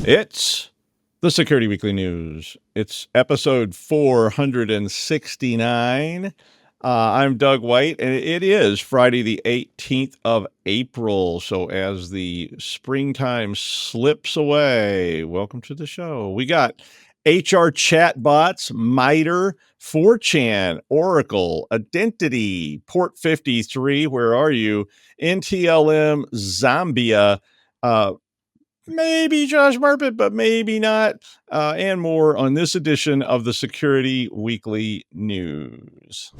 It's the Security Weekly News. It's episode 469. I'm Doug White, and it is Friday, the 18th of April. So as the springtime slips away, welcome to the show. We got HR Chatbots, MITRE, 4chan, Oracle, Identity, Port 53, where are you? NTLM, Zambia, maybe Josh Marpet, but maybe not, and more on this edition of the Security Weekly News.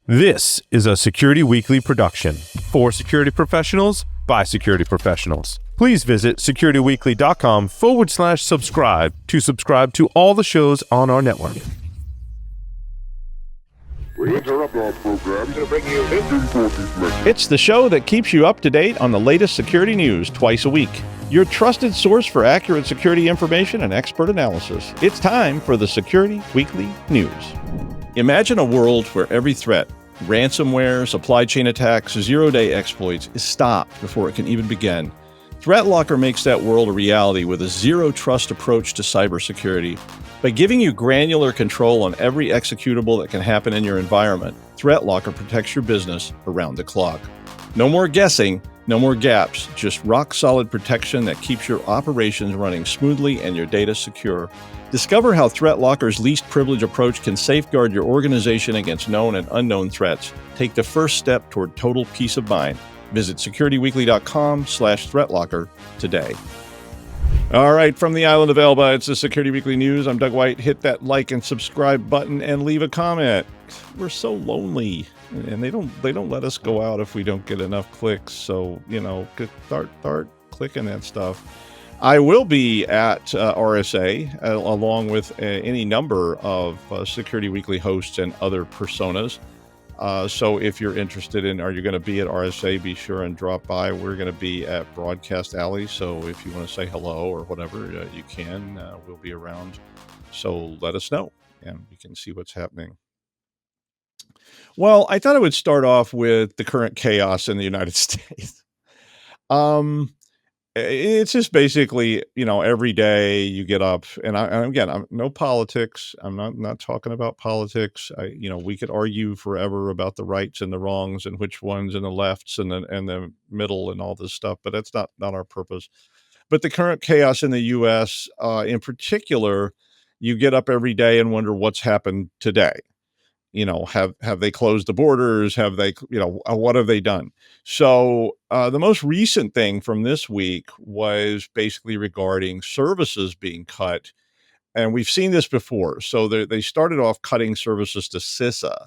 This is a Security Weekly production for security professionals by security professionals. Please visit securityweekly.com/subscribe to subscribe to all the shows on our network. We interrupt our program to bring you this important message. It's the show that keeps you up to date on the latest security news twice a week. Your trusted source for accurate security information and expert analysis. It's time for the Security Weekly News. Imagine a world where every threat, ransomware, supply chain attacks, zero-day exploits, is stopped before it can even begin. ThreatLocker makes that world a reality with a zero-trust approach to cybersecurity. By giving you granular control on every executable that can happen in your environment, ThreatLocker protects your business around the clock. No more guessing, no more gaps, just rock-solid protection that keeps your operations running smoothly and your data secure. Discover how ThreatLocker's least privilege approach can safeguard your organization against known and unknown threats. Take the first step toward total peace of mind. Visit securityweekly.com/ThreatLocker today. All right, from the island of Elba, it's the Security Weekly News. I'm Doug White. Hit that like and subscribe button and leave a comment. We're so lonely, and they don't let us go out if we don't get enough clicks. So, start clicking that stuff. I will be at RSA along with any number of Security Weekly hosts and other personas. So if you're interested in, are you going to be at RSA, be sure and drop by. We're going to be at Broadcast Alley. So if you want to say hello or whatever, you can. We'll be around. So let us know and we can see what's happening. Well, I thought I would start off with the current chaos in the United States. It's just basically, every day you get up, and I'm no politics. I'm not talking about politics. We could argue forever about the rights and the wrongs and which ones and the lefts and the middle and all this stuff, but that's not our purpose. But the current chaos in the U.S., in particular, you get up every day and wonder what's happened today. Have they closed the borders? Have they, what have they done? So the most recent thing from this week was basically regarding services being cut. And we've seen this before. So they started off cutting services to CISA.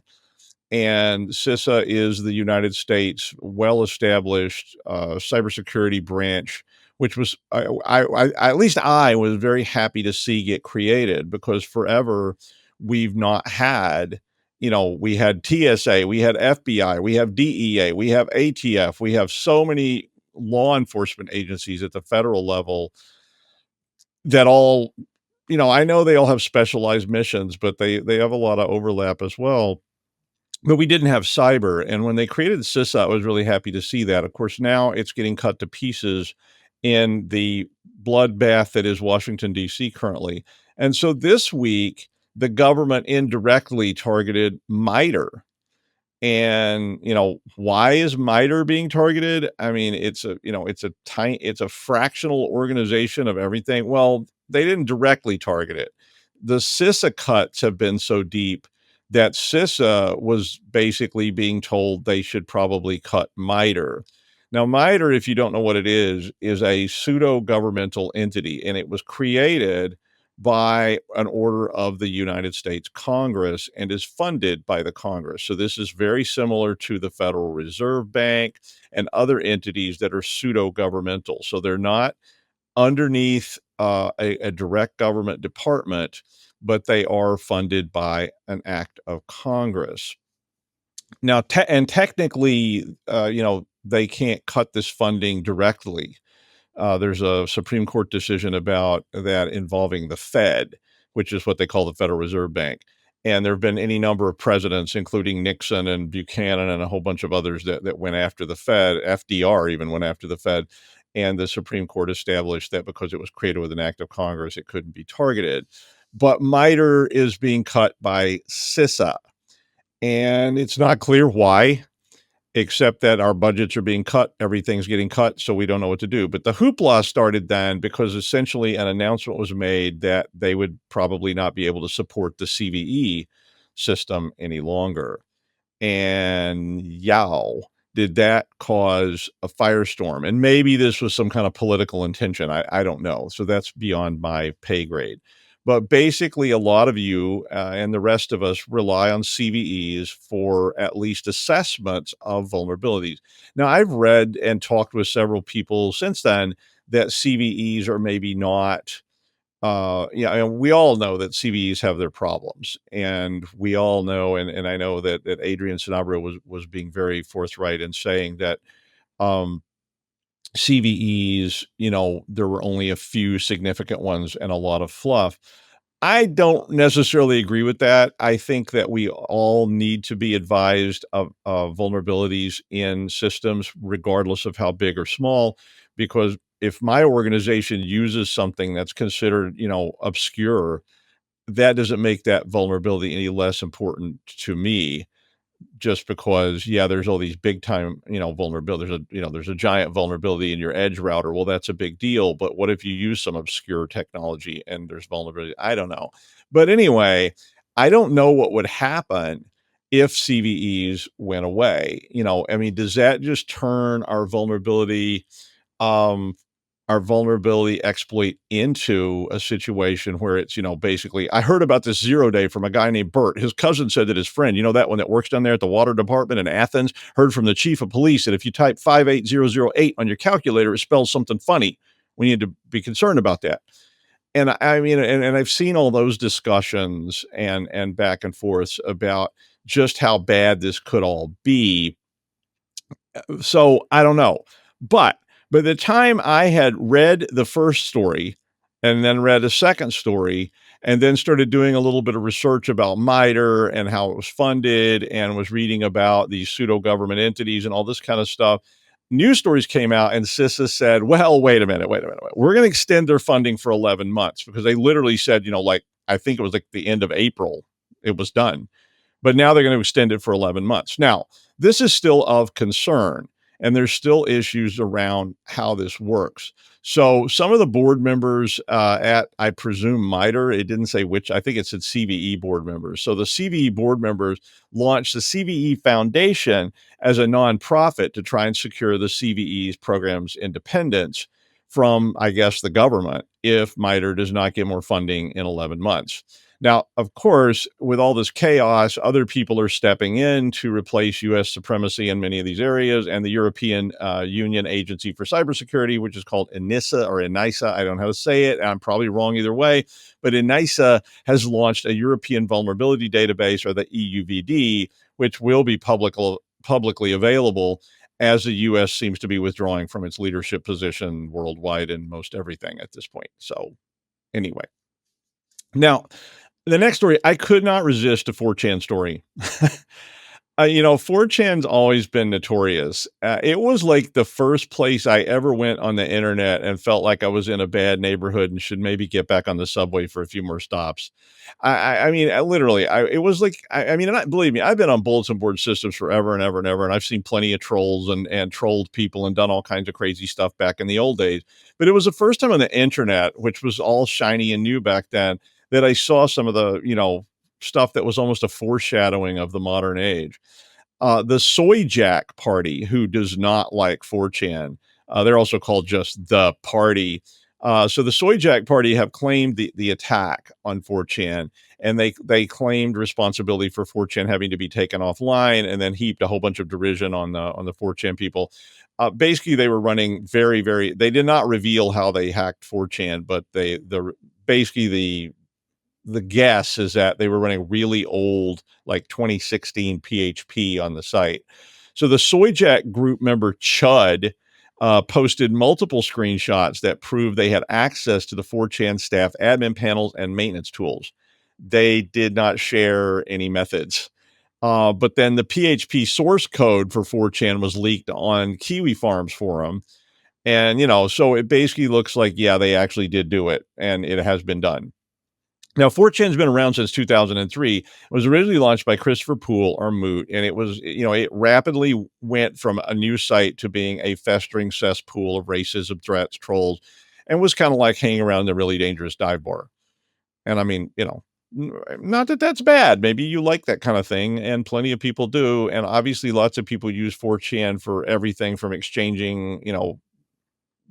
And CISA is the United States well-established cybersecurity branch, which was, at least I was very happy to see get created, because forever we've not had, we had TSA, we had FBI, we have DEA, we have ATF, we have so many law enforcement agencies at the federal level that all, I know they all have specialized missions, but they have a lot of overlap as well. But we didn't have cyber. And when they created CISA, I was really happy to see that. Of course, now it's getting cut to pieces in the bloodbath that is Washington, D.C. currently. And so this week, the government indirectly targeted MITRE. And, why is MITRE being targeted? I mean, it's a fractional organization of everything. Well, they didn't directly target it. The CISA cuts have been so deep that CISA was basically being told they should probably cut MITRE. Now, MITRE, if you don't know what it is a pseudo-governmental entity, and it was created by an order of the United States Congress and is funded by the Congress. So this is very similar to the Federal Reserve Bank and other entities that are pseudo-governmental. So they're not underneath a direct government department, but they are funded by an act of Congress. Now, technically, they can't cut this funding directly. There's a Supreme Court decision about that involving the Fed, which is what they call the Federal Reserve Bank. And there have been any number of presidents, including Nixon and Buchanan and a whole bunch of others that went after the Fed. FDR even went after the Fed. and the Supreme Court established that because it was created with an act of Congress, it couldn't be targeted. But MITRE is being cut by CISA, and it's not clear why, except that our budgets are being cut, everything's getting cut, so we don't know what to do. But the hoopla started then because essentially an announcement was made that they would probably not be able to support the CVE system any longer. And yow, did that cause a firestorm? And maybe this was some kind of political intention. I don't know. So that's beyond my pay grade. But basically, a lot of you and the rest of us rely on CVEs for at least assessments of vulnerabilities. Now, I've read and talked with several people since then that CVEs are maybe not yeah, and we all know that CVEs have their problems, and we all know, and I know that Adrian Sanabria was being very forthright in saying that um, CVEs, there were only a few significant ones and a lot of fluff. I don't necessarily agree with that. I think that we all need to be advised of vulnerabilities in systems, regardless of how big or small, because if my organization uses something that's considered, obscure, that doesn't make that vulnerability any less important to me just because, yeah, there's all these big time, vulnerability. There's a giant vulnerability in your edge router. Well, that's a big deal. But what if you use some obscure technology and there's vulnerability? I don't know. But anyway, I don't know what would happen if CVEs went away. Does that just turn um, our vulnerability exploit into a situation where it's, basically, I heard about this 0-day from a guy named Bert. His cousin said that his friend, that one that works down there at the water department in Athens, heard from the chief of police that if you type 58008 on your calculator, it spells something funny. We need to be concerned about that. And and I've seen all those discussions and back and forth about just how bad this could all be. So I don't know. But by the time I had read the first story and then read a second story and then started doing a little bit of research about MITRE and how it was funded and was reading about these pseudo government entities and all this kind of stuff, news stories came out and CISA said, well, wait a minute. We're going to extend their funding for 11 months because they literally said, I think it was like the end of April, it was done. But now they're going to extend it for 11 months. Now, this is still of concern, and there's still issues around how this works. So some of the board members at, I presume, MITRE, it didn't say which, I think it said CVE board members. So the CVE board members launched the CVE Foundation as a nonprofit to try and secure the CVE's program's independence from, I guess, the government if MITRE does not get more funding in 11 months. Now, of course, with all this chaos, other people are stepping in to replace U.S. supremacy in many of these areas. And the European Union Agency for Cybersecurity, which is called ENISA or ENISA, I don't know how to say it. I'm probably wrong either way. But ENISA has launched a European Vulnerability Database, or the EUVD, which will be publicly available as the U.S. seems to be withdrawing from its leadership position worldwide in most everything at this point. So anyway. Now, the next story, I could not resist a 4chan story. 4chan's always been notorious. It was like the first place I ever went on the internet and felt like I was in a bad neighborhood and should maybe get back on the subway for a few more stops. It was like, and believe me, I've been on bulletin board systems forever and ever and ever, and I've seen plenty of trolls and trolled people and done all kinds of crazy stuff back in the old days. But it was the first time on the internet, which was all shiny and new back then, that I saw some of the, stuff that was almost a foreshadowing of the modern age. The Soy Jack Party, who does not like 4chan, they're also called just the party. So the Soy Jack Party have claimed the attack on 4chan, and they claimed responsibility for 4chan having to be taken offline, and then heaped a whole bunch of derision on the 4chan people. Basically, they were running they did not reveal how they hacked 4chan, but the guess is that they were running really old, like 2016 PHP on the site. So the Soyjack group member Chud posted multiple screenshots that proved they had access to the 4chan staff admin panels and maintenance tools. They did not share any methods. But then the PHP source code for 4chan was leaked on Kiwi Farms forum. And, so it basically looks like, yeah, they actually did do it, and it has been done. Now, 4chan's been around since 2003. It was originally launched by Christopher Poole, or Moot, and it was, it rapidly went from a news site to being a festering cesspool of racism, threats, trolls, and was kind of like hanging around the really dangerous dive bar. And I mean, not that that's bad. Maybe you like that kind of thing, and plenty of people do. And obviously, lots of people use 4chan for everything from exchanging,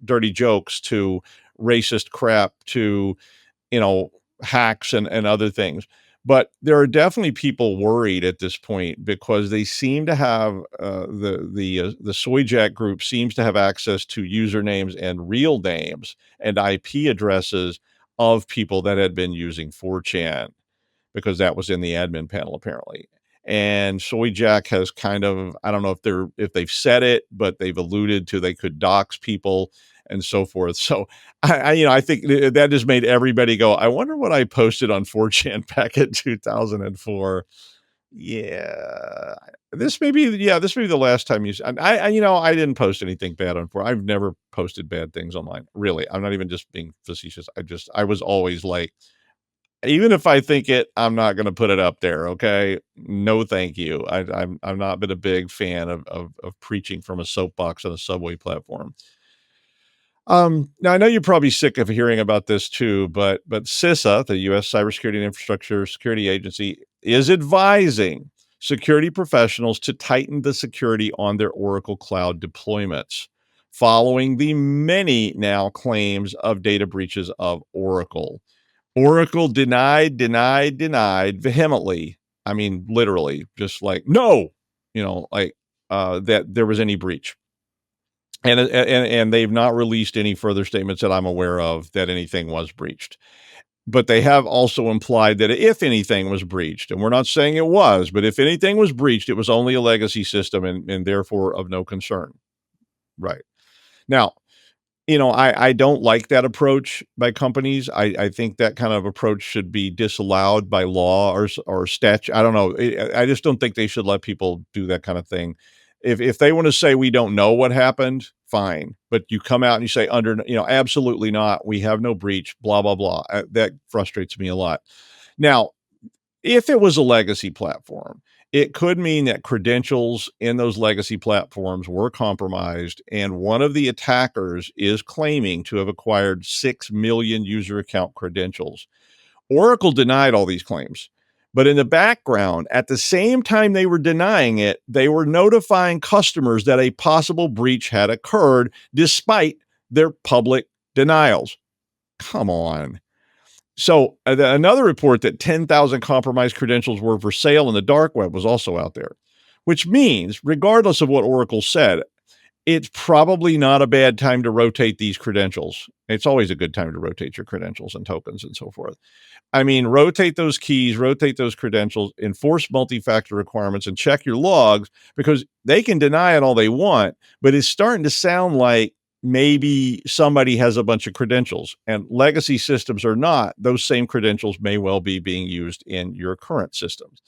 dirty jokes to racist crap to, you know, hacks and other things. But there are definitely people worried at this point because they seem to have the Soyjack group seems to have access to usernames and real names and IP addresses of people that had been using 4chan, because that was in the admin panel apparently. And Soyjack has kind of, I don't know if they've said it, but they've alluded to they could dox people and so forth. So I think that just made everybody go, I wonder what I posted on 4chan back in 2004. Yeah, this may be the last time I didn't post anything bad on 4. I've never posted bad things online. Really. I'm not even just being facetious. I was always like, even if I think it, I'm not going to put it up there. Okay. No, thank you. I'm not been a big fan of preaching from a soapbox on a subway platform. Now I know you're probably sick of hearing about this too, but CISA, the U.S. Cybersecurity and Infrastructure Security Agency, is advising security professionals to tighten the security on their Oracle Cloud deployments, following the many now claims of data breaches of Oracle. Oracle denied vehemently. I mean, literally, just like, no, that there was any breach. And they've not released any further statements that I'm aware of that anything was breached. But they have also implied that if anything was breached, and we're not saying it was, but if anything was breached, it was only a legacy system and therefore of no concern. Right. Now, I don't like that approach by companies. I think that kind of approach should be disallowed by law or statute. I don't know. I just don't think they should let people do that kind of thing. If they want to say we don't know what happened, fine. But you come out and you say absolutely not. We have no breach. Blah blah blah. That frustrates me a lot. Now, if it was a legacy platform, it could mean that credentials in those legacy platforms were compromised, and one of the attackers is claiming to have acquired 6 million user account credentials. Oracle denied all these claims, but in the background, at the same time they were denying it, they were notifying customers that a possible breach had occurred despite their public denials. Come on. So another report that 10,000 compromised credentials were for sale in the dark web was also out there, which means regardless of what Oracle said, it's probably not a bad time to rotate these credentials. It's always a good time to rotate your credentials and tokens and so forth. I mean, rotate those keys, rotate those credentials, enforce multi-factor requirements, and check your logs, because they can deny it all they want, but it's starting to sound like maybe somebody has a bunch of credentials, and legacy systems or not, those same credentials may well be being used in your current systems.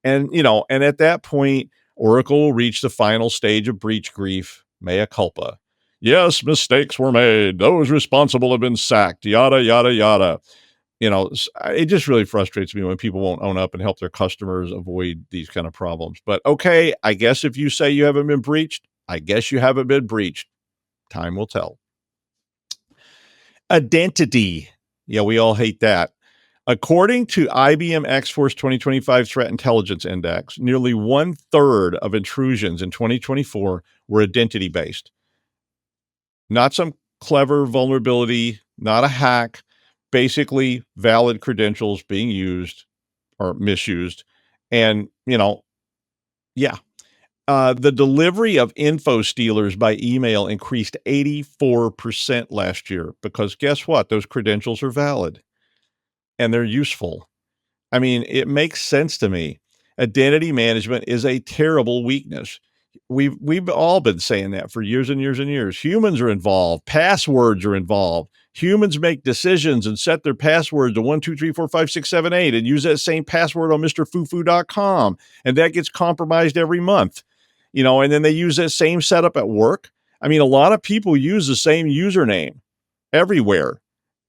And, and at that point, Oracle will reach the final stage of breach grief, mea culpa. Yes, mistakes were made. Those responsible have been sacked, yada, yada, yada. It just really frustrates me when people won't own up and help their customers avoid these kind of problems. But okay, I guess if you say you haven't been breached, I guess you haven't been breached. Time will tell. Identity. Yeah, we all hate that. According to IBM X-Force 2025 Threat Intelligence Index, nearly 1/3 of intrusions in 2024 were identity-based. Not some clever vulnerability, not a hack, basically valid credentials being used or misused. And, yeah. The delivery of info stealers by email increased 84% last year, because guess what? Those credentials are valid and they're useful. I mean, it makes sense to me. Identity management is a terrible weakness. We've all been saying that for years and years and years. Humans are involved. Passwords are involved. Humans make decisions and set their password to 1, 2, 3, 4, 5, 6, 7, 8 and use that same password on MrFufu.com. And that gets compromised every month. And then they use that same setup at work. I mean, a lot of people use the same username everywhere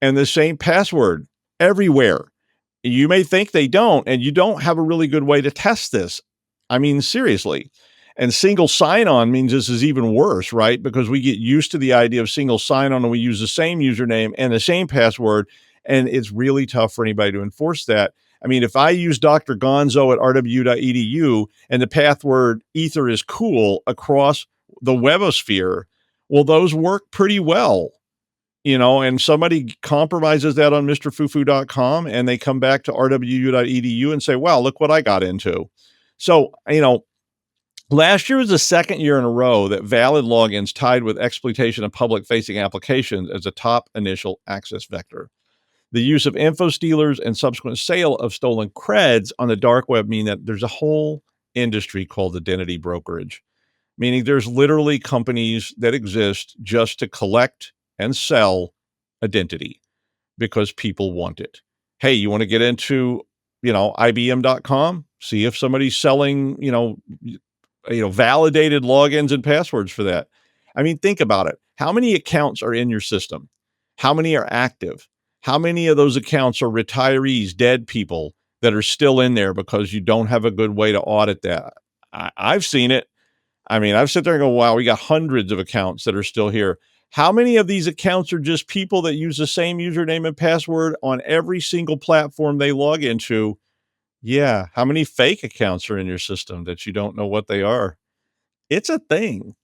and the same password everywhere. You may think they don't, and you don't have a really good way to test this. I mean, seriously. And single sign-on means this is even worse, right? Because we get used to the idea of single sign-on and we use the same username and the same password, and it's really tough for anybody to enforce that. I mean, if I use Dr. Gonzo at rw.edu and the password ether is cool across the webosphere, well, those work pretty well, and somebody compromises that on mrfufu.com and they come back to rwu.edu and say, wow, look what I got into. So, last year was the second year in a row that valid logins tied with exploitation of public-facing applications as a top initial access vector. The use of info stealers and subsequent sale of stolen creds on the dark web mean that there's a whole industry called identity brokerage, meaning there's literally companies that exist just to collect and sell identity because people want it. Hey, you want to get into, IBM.com? See if somebody's selling, validated logins and passwords for that. I mean, think about it. How many accounts are in your system? How many are active? How many of those accounts are retirees, dead people that are still in there because you don't have a good way to audit that? I've seen it. I mean, I've sit there and go, wow, we got hundreds of accounts that are still here. How many of these accounts are just people that use the same username and password on every single platform they log into? Yeah. How many fake accounts are in your system that you don't know what they are? It's a thing.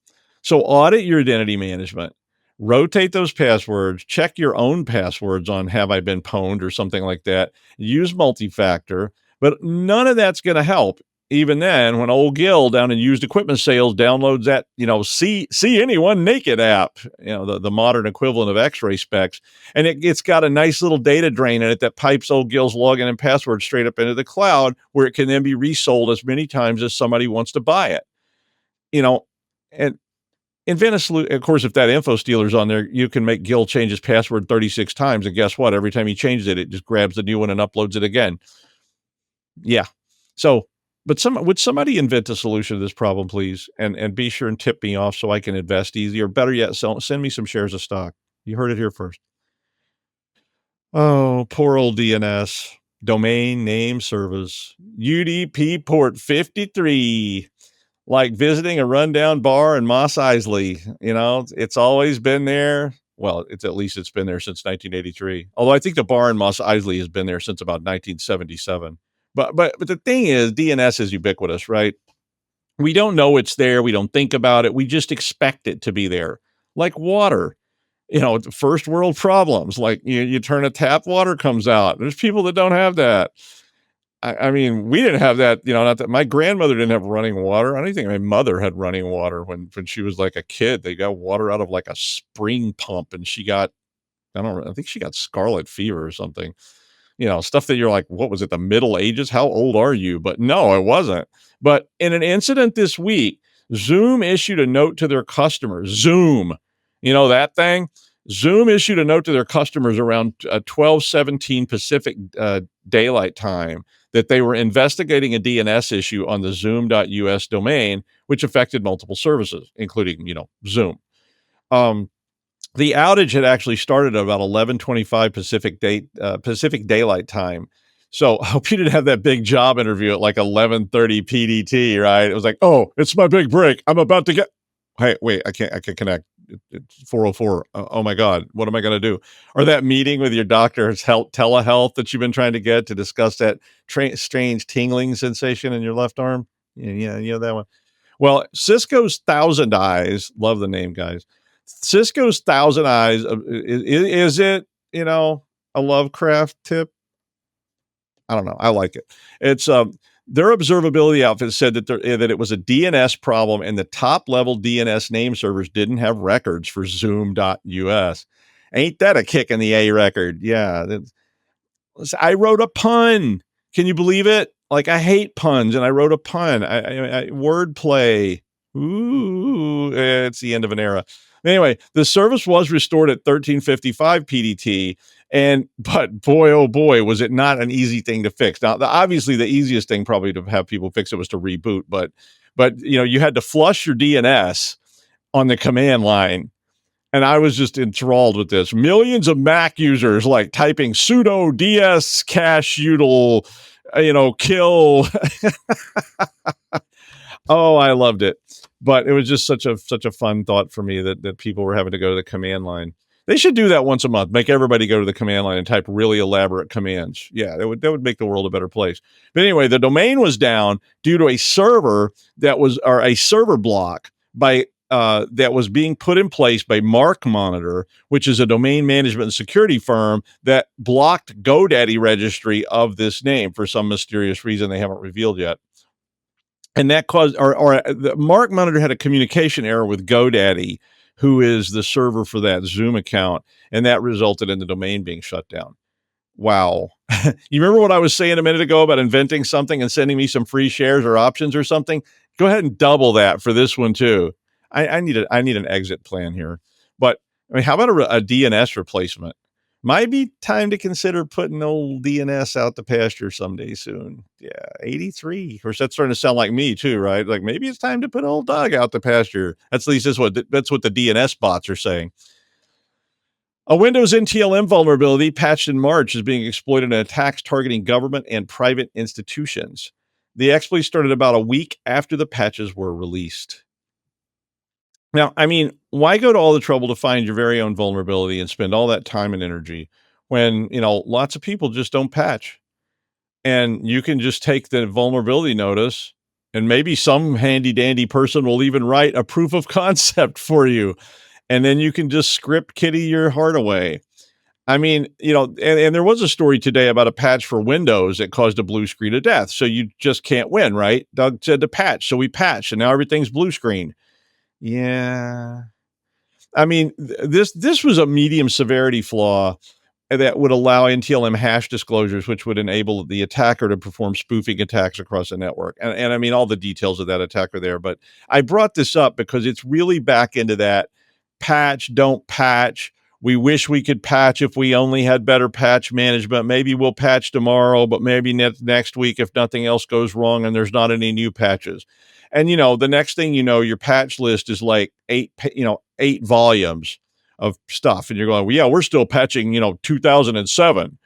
So audit your identity management, rotate those passwords, check your own passwords on have I been pwned or something like that. Use multi-factor, but none of that's going to help. Even then, when old Gil down in used equipment sales downloads that, see anyone naked app, the modern equivalent of X-ray specs, and it's got a nice little data drain in it that pipes old Gil's login and password straight up into the cloud, where it can then be resold as many times as somebody wants to buy it. And invent a solution. Of course, if that info stealer's on there, you can make Gil change his password 36 times, and guess what? Every time he changes it, it just grabs the new one and uploads it again. Yeah. So, but would somebody invent a solution to this problem, please? And be sure and tip me off so I can invest easy, or better yet, send me some shares of stock. You heard it here first. Oh, poor old DNS, domain name service, UDP port 53. Like visiting a rundown bar in Mos Eisley, it's always been there. Well, it's been there since 1983. Although I think the bar in Mos Eisley has been there since about 1977. But the thing is, DNS is ubiquitous, right? We don't know it's there. We don't think about it. We just expect it to be there, like water. First world problems. Like you turn a tap, water comes out. There's people that don't have that. I mean, we didn't have that, not that my grandmother didn't have running water. I don't think my mother had running water when she was like a kid. They got water out of like a spring pump, and I think she got scarlet fever or something, stuff that you're like, what was it? The Middle Ages? How old are you? But no, it wasn't. But in an incident this week, Zoom issued a note to their customers. Zoom, that thing. Zoom issued a note to their customers around 12:17 Pacific daylight time that they were investigating a DNS issue on the zoom.us domain, which affected multiple services, including, Zoom. The outage had actually started at about 11:25 Pacific daylight time. So I hope you didn't have that big job interview at like 11:30 PDT, right? It was like, oh, it's my big break. I'm about to get. Hey, wait, I can't connect. It's 4:04. Oh my God, what am I going to do? Or that meeting with your doctor's telehealth that you've been trying to get to discuss that strange tingling sensation in your left arm. Yeah, that one. Well, Cisco's Thousand Eyes, love the name, guys. Cisco's Thousand Eyes, is it, a Lovecraft tip? I don't know. I like it. It's their observability outfit said that it was a DNS problem, and the top level DNS name servers didn't have records for zoom.us. Ain't that a kick in the A record? Yeah. I wrote a pun. Can you believe it? Like, I hate puns, and I wrote a pun. I wordplay. Ooh, it's the end of an era. Anyway, the service was restored at 13:55 PDT, but boy, oh boy, was it not an easy thing to fix. Now, obviously, the easiest thing probably to have people fix it was to reboot, but you had to flush your DNS, on the command line. And I was just enthralled with this. Millions of Mac users like typing sudo ds cache util, kill. Oh, I loved it. But it was just such a fun thought for me that people were having to go to the command line. They should do that once a month. Make everybody go to the command line and type really elaborate commands. Yeah, that would make the world a better place. But anyway, the domain was down due to a server or a server block by that was being put in place by Monitor, which is a domain management and security firm that blocked GoDaddy registry of this name for some mysterious reason they haven't revealed yet. And that caused, or the Monitor had a communication error with GoDaddy, who is the server for that Zoom account, and that resulted in the domain being shut down. Wow. You remember what I was saying a minute ago about inventing something and sending me some free shares or options or something? Go ahead and double that for this one too. I need an exit plan here. But I mean, how about a DNS replacement? Might be time to consider putting old DNS out to pasture someday soon. Yeah, 83. Of course, that's starting to sound like me too, right? Like maybe it's time to put old dog out to pasture. That's at least that's what the DNS bots are saying. A Windows NTLM vulnerability patched in March is being exploited in attacks targeting government and private institutions. The exploit started about a week after the patches were released. Now, I mean, why go to all the trouble to find your very own vulnerability and spend all that time and energy when, lots of people just don't patch? And you can just take the vulnerability notice and maybe some handy dandy person will even write a proof of concept for you. And then you can just script kitty your heart away. I mean, and there was a story today about a patch for Windows that caused a blue screen of death. So you just can't win, right? Doug said to patch. So we patched and now everything's blue screen. Yeah. I mean, this was a medium severity flaw that would allow NTLM hash disclosures, which would enable the attacker to perform spoofing attacks across the network. And I mean, all the details of that attack are there. But I brought this up because it's really back into that patch, don't patch. We wish we could patch if we only had better patch management. Maybe we'll patch tomorrow, but maybe next week if nothing else goes wrong and there's not any new patches. And, the next thing you know, your patch list is like 8 volumes of stuff. And you're going, well, yeah, we're still patching, 2007.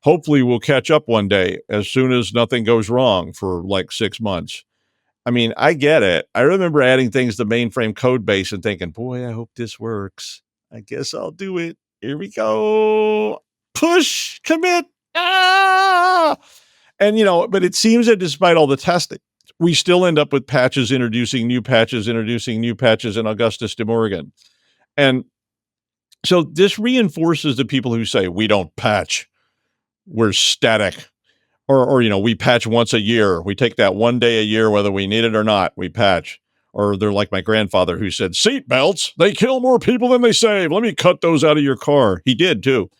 Hopefully we'll catch up one day as soon as nothing goes wrong for like 6 months. I mean, I get it. I remember adding things to mainframe code base and thinking, boy, I hope this works. I guess I'll do it. Here we go. Push, commit. Ah! And, but it seems that despite all the testing, we still end up with patches, introducing new patches in Augustus de Morgan. And so this reinforces the people who say, we don't patch, we're static. Or we patch once a year. We take that one day a year, whether we need it or not, we patch. Or they're like my grandfather who said, seat belts, they kill more people than they save. Let me cut those out of your car. He did too.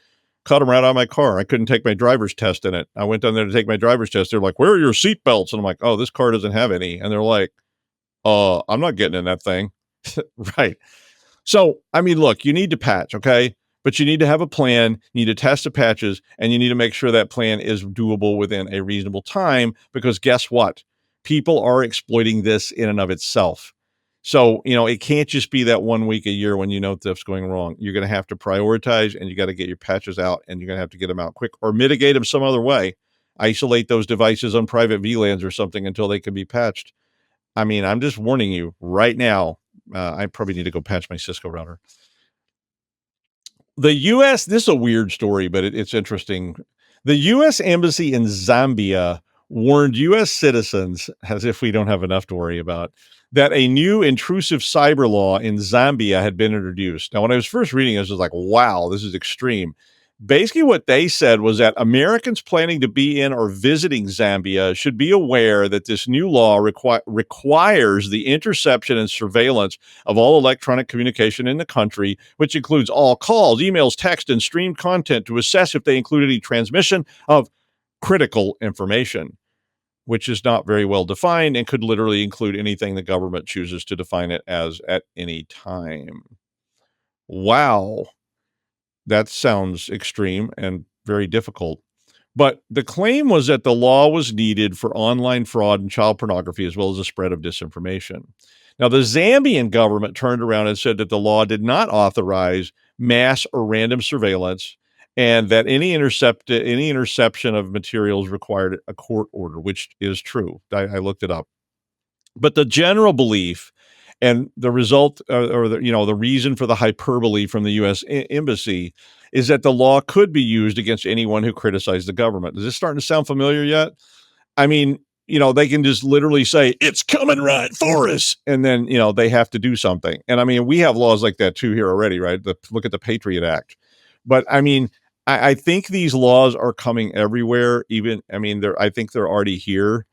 Cut them right out of my car. I couldn't take my driver's test in it. I went down there to take my driver's test. They're like, where are your seat belts? And I'm like, oh, this car doesn't have any. And they're like, I'm not getting in that thing. Right. So, I mean, look, you need to patch, okay? But you need to have a plan, you need to test the patches, and you need to make sure that plan is doable within a reasonable time, because guess what? People are exploiting this in and of itself. So, it can't just be that 1 week a year when stuff's going wrong. You're going to have to prioritize, and you got to get your patches out, and you're going to have to get them out quick or mitigate them some other way. Isolate those devices on private VLANs or something until they can be patched. I mean, I'm just warning you right now. I probably need to go patch my Cisco router. The U.S., this is a weird story, but it's interesting. The U.S. Embassy in Zambia warned U.S. citizens, as if we don't have enough to worry about, that a new intrusive cyber law in Zambia had been introduced. Now, when I was first reading this, I was like, wow, this is extreme. Basically, what they said was that Americans planning to be in or visiting Zambia should be aware that this new law requires the interception and surveillance of all electronic communication in the country, which includes all calls, emails, text, and streamed content, to assess if they include any transmission of critical information, which is not very well defined and could literally include anything the government chooses to define it as at any time. Wow. That sounds extreme and very difficult. But the claim was that the law was needed for online fraud and child pornography, as well as the spread of disinformation. Now, the Zambian government turned around and said that the law did not authorize mass or random surveillance, and that any interception of materials required a court order, which is true. I looked it up. But the general belief and the result, or the reason for the hyperbole from the U.S. Embassy is that the law could be used against anyone who criticized the government. Is this starting to sound familiar yet? I mean, they can just literally say, it's coming right for us. And then, they have to do something. And I mean, we have laws like that too here already, right? Look at the Patriot Act. But I mean, I think these laws are coming everywhere. I think they're already here.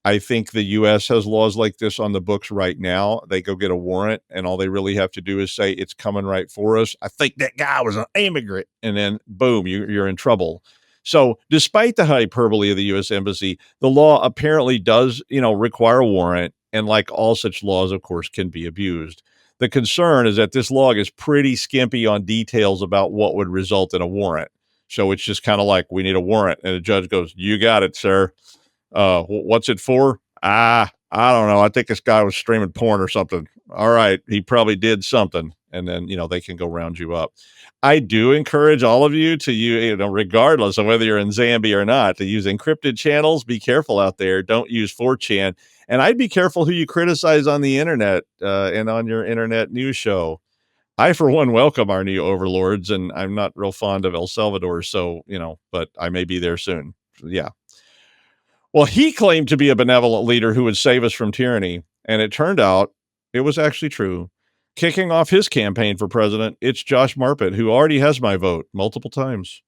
I think the U.S. has laws like this on the books right now. They go get a warrant, and all they really have to do is say, it's coming right for us. I think that guy was an immigrant. And then, boom, you're in trouble. So despite the hyperbole of the U.S. Embassy, the law apparently does, require a warrant. And like all such laws, of course, can be abused. The concern is that this law is pretty skimpy on details about what would result in a warrant. So it's just kind of like, we need a warrant. And the judge goes, you got it, sir. What's it for? I don't know. I think this guy was streaming porn or something. All right. He probably did something. And then, they can go round you up. I do encourage all of you to regardless of whether you're in Zambia or not, to use encrypted channels. Be careful out there. Don't use 4chan. And I'd be careful who you criticize on the internet and on your internet news show. I, for one, welcome our new overlords, and I'm not real fond of El Salvador. So, but I may be there soon. Yeah. Well, he claimed to be a benevolent leader who would save us from tyranny, and it turned out it was actually true. Kicking off his campaign for president, it's Josh Marpet, who already has my vote multiple times.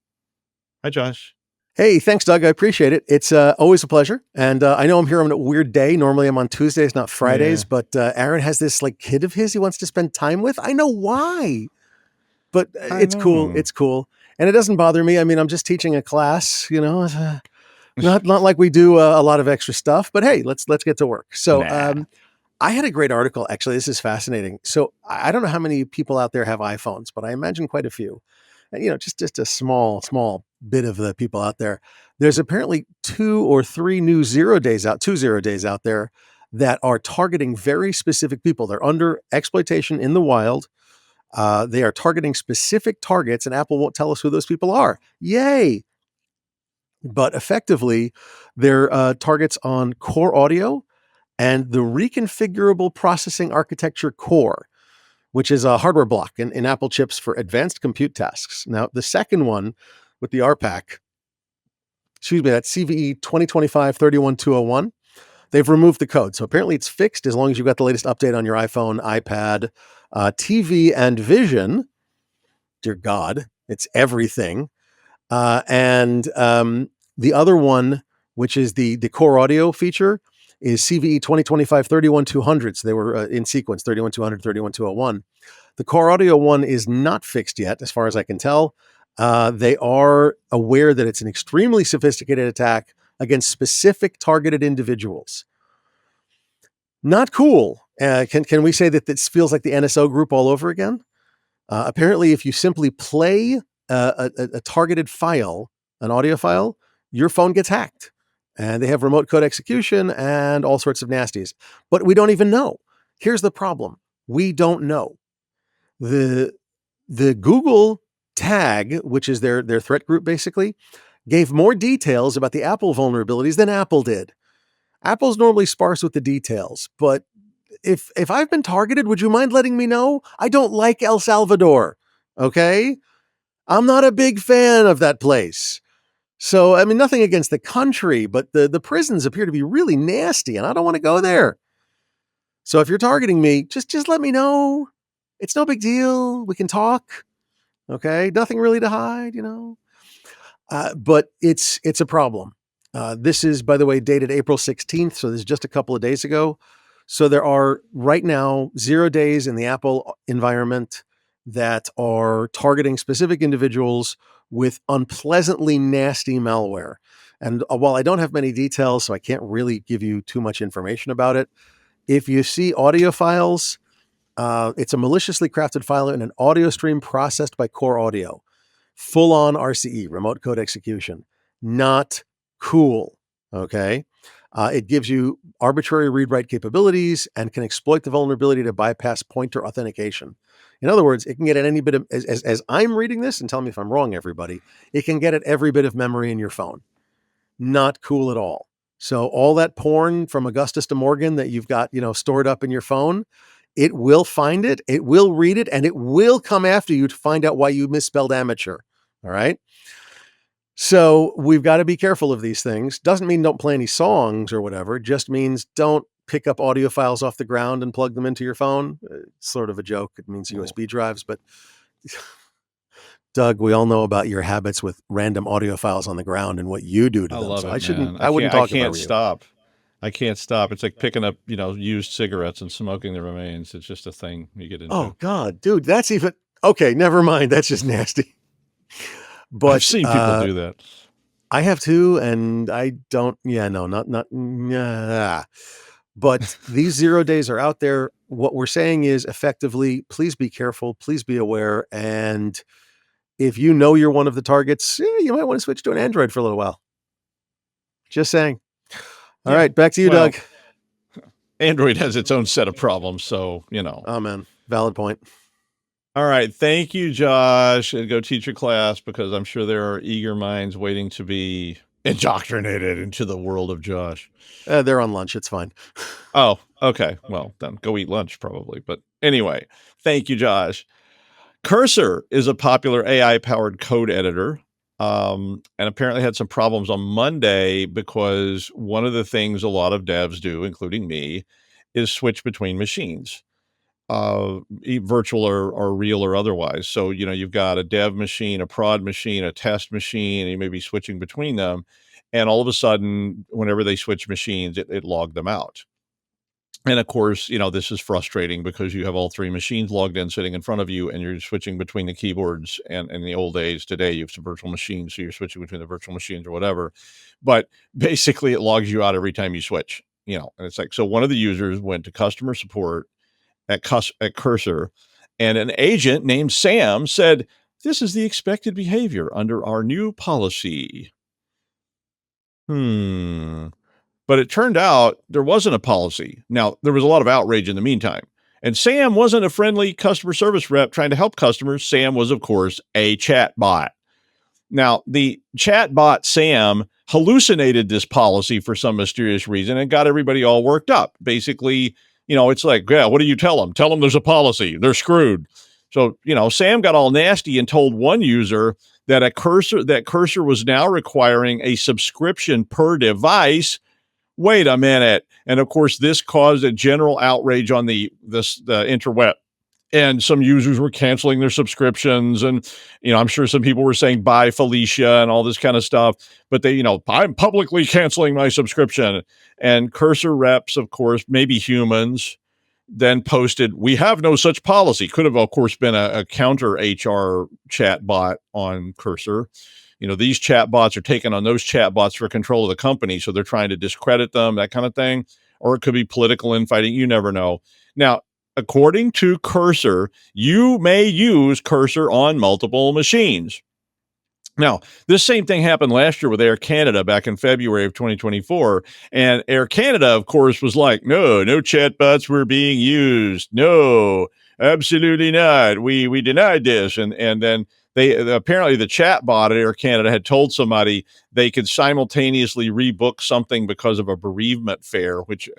Hi, Josh. Hey, thanks, Doug. I appreciate it. It's always a pleasure. And I know I'm here on a weird day. Normally I'm on Tuesdays, not Fridays, but Aaron has this kid of his he wants to spend time with. I know why, but it's cool. It's cool. And it doesn't bother me. I mean, I'm just teaching a class, not like we do a lot of extra stuff, but hey, let's get to work. So I had a great article. Actually, this is fascinating. So I don't know how many people out there have iPhones, but I imagine quite a few. And, just a small bit of the people out there. There's apparently 2 or 3 new 0 days out there that are targeting very specific people. They're under exploitation in the wild. They are targeting specific targets, and Apple won't tell us who those people are. Yay! But effectively, they're targets on core audio and the reconfigurable processing architecture core, which is a hardware block in Apple chips for advanced compute tasks. Now, the second one with the RPAC, that's CVE 2025-31201. They've removed the code. So apparently it's fixed as long as you've got the latest update on your iPhone, iPad, TV, and Vision. Dear God, it's everything. And the other one, which is the core audio feature, is CVE 2025-31200. So they were in sequence, 31200, 31201. The core audio one is not fixed yet, as far as I can tell. They are aware that it's an extremely sophisticated attack against specific targeted individuals. Not cool. Can we say that this feels like the NSO group all over again? Apparently, if you simply play a targeted file, an audio file, your phone gets hacked. And they have remote code execution and all sorts of nasties. But we don't even know. Here's the problem. We don't know. The Google tag, which is their threat group basically, gave more details about the Apple vulnerabilities than Apple did. Apple's normally sparse with the details, but if I've been targeted, would you mind letting me know? I don't like El Salvador, okay? I'm not a big fan of that place. So, I mean, nothing against the country, but the prisons appear to be really nasty, and I don't want to go there. So if you're targeting me, just let me know. It's no big deal. We can talk. Okay? Nothing really to hide, But it's a problem. This is, by the way, dated April 16th, so this is just a couple of days ago. So there are right now 0 days in the Apple environment that are targeting specific individuals with unpleasantly nasty malware. And while I don't have many details, so I can't really give you too much information about it, if you see audio files, it's a maliciously crafted file in an audio stream processed by Core Audio. Full-on RCE, remote code execution. Not cool, okay? It gives you arbitrary read-write capabilities and can exploit the vulnerability to bypass pointer authentication. In other words, it can get at any bit of, as I'm reading this, and tell me if I'm wrong, everybody, it can get at every bit of memory in your phone. Not cool at all. So all that porn from Augustus to Morgan that you've got, stored up in your phone, it will find it, it will read it, and it will come after you to find out why you misspelled amateur. All right. So we've got to be careful of these things. Doesn't mean don't play any songs or whatever. Just means don't pick up audio files off the ground and plug them into your phone. It's sort of a joke. It means USB drives, but Doug, we all know about your habits with random audio files on the ground and what you do to I them. love So it, man. I wouldn't talk I can't about you. stop. I can't stop. It's like picking up, used cigarettes and smoking the remains. It's just a thing you get into. Oh God, dude, that's even okay. Never mind. That's just nasty. But I've seen people do that. I have too, and I don't. Yeah, no, not. But these 0 days are out there. What we're saying is, effectively, please be careful. Please be aware. And if you know you're one of the targets, you might want to switch to an Android for a little while. Just saying. All right, back to you, Doug. Android has its own set of problems, so Oh man, valid point. All right. Thank you, Josh. And go teach your class, because I'm sure there are eager minds waiting to be indoctrinated into the world of Josh. They're on lunch. It's fine. Oh, okay. Well, then go eat lunch probably. But anyway, thank you, Josh. Cursor is a popular AI-powered code editor, and apparently had some problems on Monday because one of the things a lot of devs do, including me, is switch between machines. Virtual or real or otherwise. So, you've got a dev machine, a prod machine, a test machine, and you may be switching between them. And all of a sudden, whenever they switch machines, it logged them out. And of course, this is frustrating because you have all three machines logged in sitting in front of you, and you're switching between the keyboards. And in the old days, today, you have some virtual machines, so you're switching between the virtual machines or whatever. But basically, it logs you out every time you switch, and it's like, so one of the users went to customer support at Cursor, and an agent named Sam said, "This is the expected behavior under our new policy." But it turned out there wasn't a policy. Now, there was a lot of outrage in the meantime. And Sam wasn't a friendly customer service rep trying to help customers. Sam was, of course, a chatbot. Now, the chatbot Sam hallucinated this policy for some mysterious reason and got everybody all worked up. Basically, it's like, yeah, what do you tell them? Tell them there's a policy. They're screwed. So, Sam got all nasty and told one user that Cursor was now requiring a subscription per device. Wait a minute. And of course, this caused a general outrage on the interweb. And some users were canceling their subscriptions. And, I'm sure some people were saying, bye, Felicia, and all this kind of stuff. But they, I'm publicly canceling my subscription. And Cursor reps, of course, maybe humans, then posted, "We have no such policy." Could have, of course, been a counter HR chat bot on Cursor. These chatbots are taking on those chatbots for control of the company. So they're trying to discredit them, that kind of thing. Or it could be political infighting. You never know. Now, according to Cursor, you may use Cursor on multiple machines. Now, this same thing happened last year with Air Canada back in February of 2024. And Air Canada, of course, was like, no chatbots were being used. No, absolutely not. We denied this. And then apparently the chatbot at Air Canada had told somebody they could simultaneously rebook something because of a bereavement fare, which,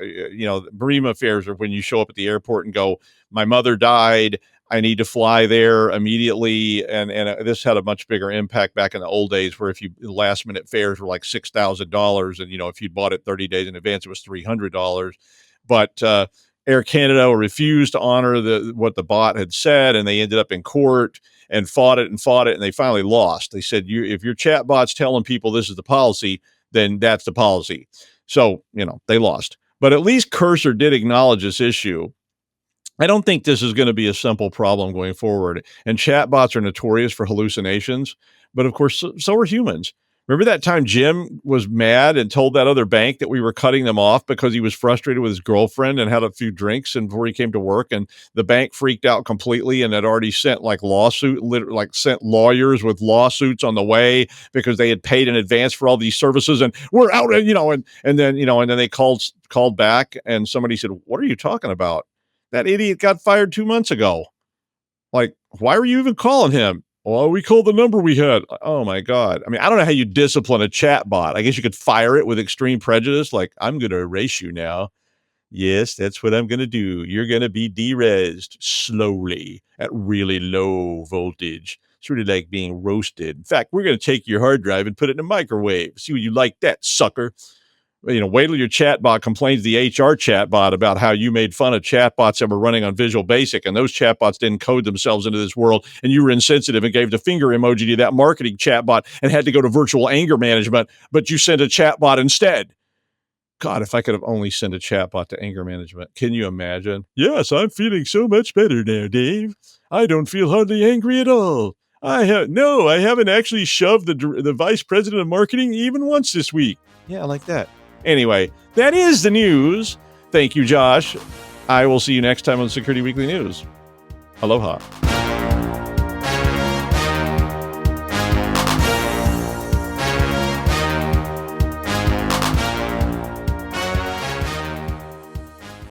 bereavement fares are when you show up at the airport and go, my mother died, I need to fly there immediately. And this had a much bigger impact back in the old days, where if you last minute fares were like $6,000. And, if you'd bought it 30 days in advance, it was $300. But Air Canada refused to honor what the bot had said. And they ended up in court and fought it. And they finally lost. They said, if your chatbot's telling people this is the policy, then that's the policy. So, they lost. But at least Cursor did acknowledge this issue. I don't think this is going to be a simple problem going forward. And chatbots are notorious for hallucinations, but of course, so are humans. Remember that time Jim was mad and told that other bank that we were cutting them off because he was frustrated with his girlfriend and had a few drinks and before he came to work, and the bank freaked out completely and had already sent sent lawyers with lawsuits on the way because they had paid in advance for all these services and we're out, and then they called back and somebody said, "What are you talking about? That idiot got fired 2 months ago. Like, why were you even calling him?" "Well, we called the number we had." Oh my God. I mean, I don't know how you discipline a chat bot. I guess you could fire it with extreme prejudice. Like, "I'm going to erase you now." "Yes, that's what I'm going to do. You're going to be derezzed slowly at really low voltage. Sort of like being roasted. In fact, we're going to take your hard drive and put it in a microwave. See what you like that, sucker." Wait till your chatbot complains to the HR chatbot about how you made fun of chatbots that were running on Visual Basic, and those chatbots didn't code themselves into this world, and you were insensitive and gave the finger emoji to that marketing chatbot and had to go to virtual anger management, but you sent a chatbot instead. God, if I could have only sent a chatbot to anger management. Can you imagine? "Yes, I'm feeling so much better now, Dave. I don't feel hardly angry at all. I haven't actually shoved the vice president of marketing even once this week." Yeah, I like that. Anyway, that is the news. Thank you, Josh. I will see you next time on Security Weekly News. Aloha.